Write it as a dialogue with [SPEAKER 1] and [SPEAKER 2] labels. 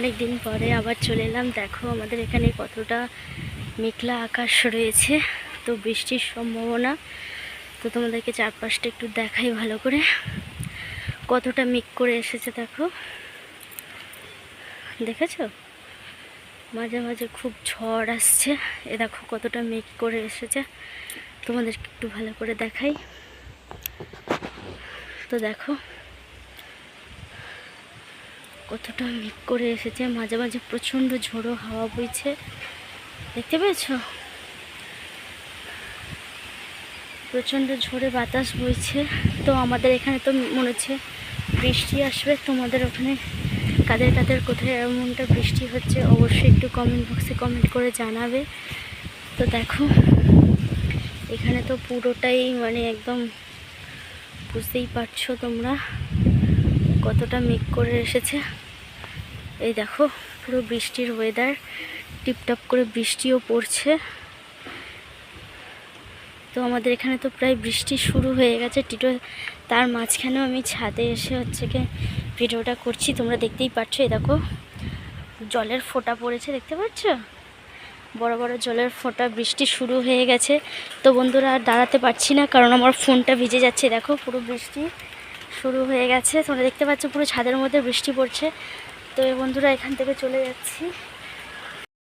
[SPEAKER 1] অনেক দিন পরে আবার চলে এলাম। দেখো আমাদের এখানে কতটা মেঘলা আকাশ রয়েছে, তো বৃষ্টির সম্ভাবনা। তো তোমাদেরকে চারপাশটা একটু দেখাই ভালো করে, কতটা মেঘ করে এসেছে। দেখো, দেখেছো? মাঝে মাঝে খুব ঝড় আসছে। এ দেখো কতটা মেঘ করে এসেছে, তোমাদেরকে একটু ভালো করে দেখাই। তো দেখো কতটা মেঘ করে এসেছে, মাঝে মাঝে প্রচণ্ড ঝোড়ো হাওয়া বইছে, দেখতে পেয়েছো? প্রচণ্ড ঝোড়ে বাতাস বইছে। তো আমাদের এখানে তো মনে হচ্ছে বৃষ্টি আসবে। তোমাদের ওখানে কাদের কাদের কোথায় এমনটা বৃষ্টি হচ্ছে অবশ্যই একটু কমেন্ট বক্সে কমেন্ট করে জানাবে। তো দেখো এখানে তো পুরোটাই মানে একদম বুঝতেই পারছো তোমরা কতটা মেঘ করে এসেছে। এই দেখো পুরো বৃষ্টির ওয়েদার, টিপটাপ করে বৃষ্টিও পড়ছে। তো আমাদের এখানে তো প্রায় বৃষ্টি শুরু হয়ে গেছে টিটো, তার মাঝখানেও আমি ছাদে এসে হচ্ছে কি ভিডিওটা করছি। তোমরা দেখতেই পাচ্ছ, এই দেখো জলের ফোঁটা পড়েছে, দেখতে পাচ্ছ? বড় বড় জলের ফোঁটা, বৃষ্টি শুরু হয়ে গেছে। তো বন্ধুরা আর দাঁড়াতে পারছি না, কারণ আমার ফোনটা ভিজে যাচ্ছে। দেখো পুরো বৃষ্টি শুরু হয়ে গেছে, তোমরা দেখতে পাচ্ছ পুরো ছাদের মধ্যে বৃষ্টি পড়ছে। তো বন্ধুরা এখান থেকে চলে যাচ্ছি।